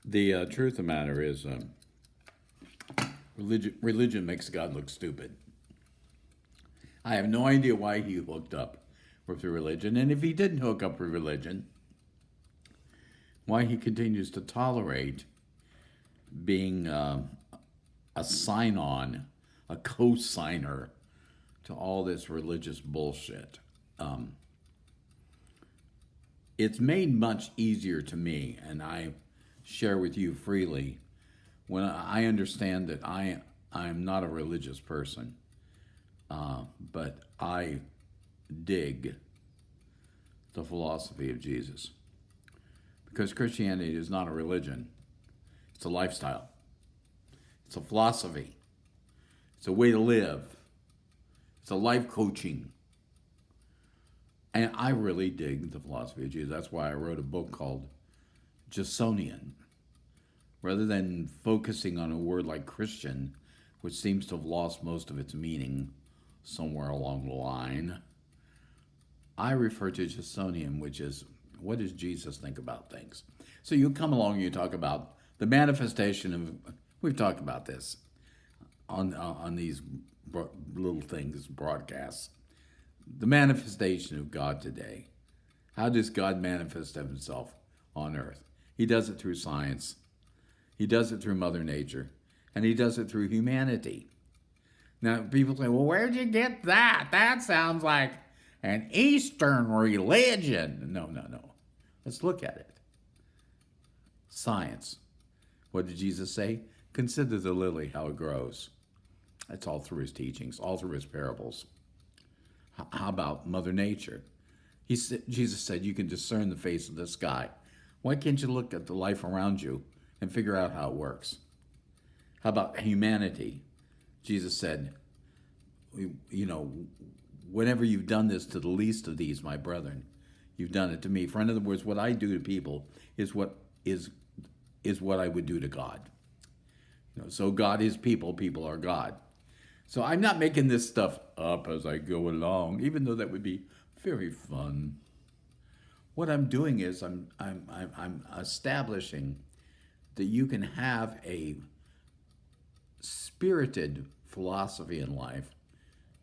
The truth of the matter is, religion makes God look stupid. I have no idea why he hooked up with the religion, and if he didn't hook up with religion, why he continues to tolerate being a sign-on, a co-signer to all this religious bullshit. It's made much easier to me, and I share with you freely when I understand that I'm not a religious person, but I dig the philosophy of Jesus. Because Christianity is not a religion, it's a lifestyle, it's a philosophy, it's a way to live, it's a life coaching. And I really dig the philosophy of Jesus. That's why I wrote a book called Jasonian. Rather than focusing on a word like Christian, which seems to have lost most of its meaning somewhere along the line, I refer to Jasonian, which is, what does Jesus think about things? So you come along and you talk about the manifestation of, we've talked about this on these little things, broadcasts. The manifestation of God today. How does God manifest himself on earth? He does it through science. He does it through Mother Nature. And he does it through humanity. Now, people say, well, where'd you get that? That sounds like an Eastern religion. No. Let's look at it. Science. What did Jesus say? Consider the lily, how it grows. That's all through his teachings, all through his parables. How about Mother Nature? Jesus said you can discern the face of the sky. Why can't you look at the life around you and figure out how it works? How about humanity? Jesus said, whenever you've done this to the least of these, my brethren, you've done it to me. For in other words, what I do to people is what I would do to God. So God is people, people are God. So I'm not making this stuff up as I go along, even though that would be very fun. What I'm doing is I'm establishing that you can have a spirited philosophy in life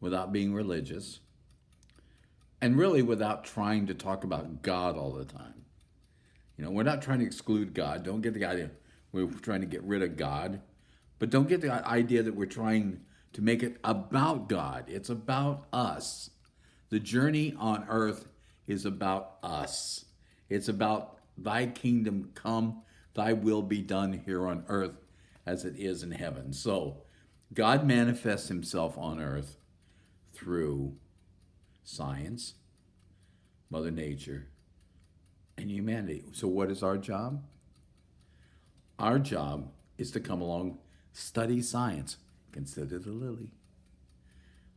without being religious, and really without trying to talk about God all the time. We're not trying to exclude God. Don't get the idea we're trying to get rid of God, but don't get the idea that we're trying to make it about God. It's about us. The journey on earth is about us. It's about thy kingdom come, thy will be done here on earth as it is in heaven. So God manifests himself on earth through science, Mother Nature, and humanity. So what is our job? Our job is to come along, study science, consider the lily.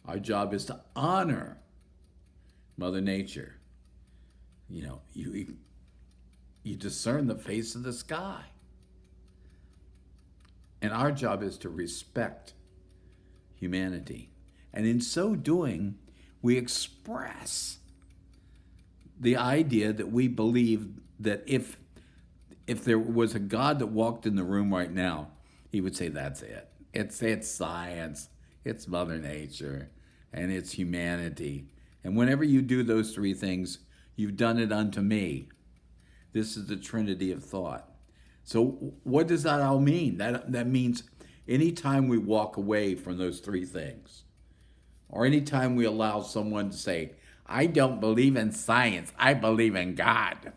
Our job is to honor Mother Nature. You discern the face of the sky. And our job is to respect humanity. And in so doing, we express the idea that we believe that if there was a God that walked in the room right now, he would say, that's it. It's science, it's Mother Nature, and it's humanity. And whenever you do those three things, you've done it unto me. This is the Trinity of thought. So what does that all mean? That means anytime we walk away from those three things, or anytime we allow someone to say, I don't believe in science, I believe in God,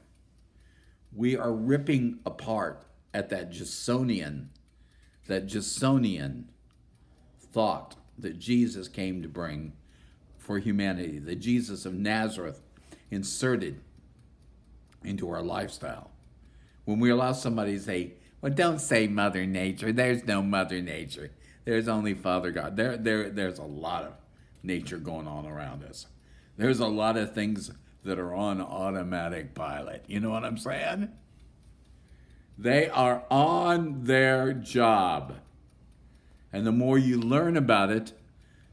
we are ripping apart at that Jasonian thought that Jesus came to bring for humanity, the Jesus of Nazareth inserted into our lifestyle. When we allow somebody to say, well, don't say Mother Nature, there's no Mother Nature, there's only Father God. There's a lot of nature going on around us. There's a lot of things that are on automatic pilot. You know what I'm saying? They are on their job. And the more you learn about it,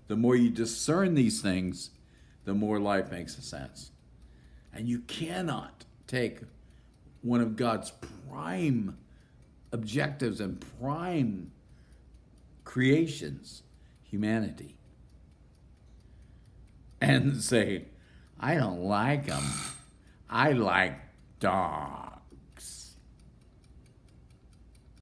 the more you discern these things, the more life makes sense. And you cannot take one of God's prime objectives and prime creations, humanity, and say, I don't like them. I like dogs.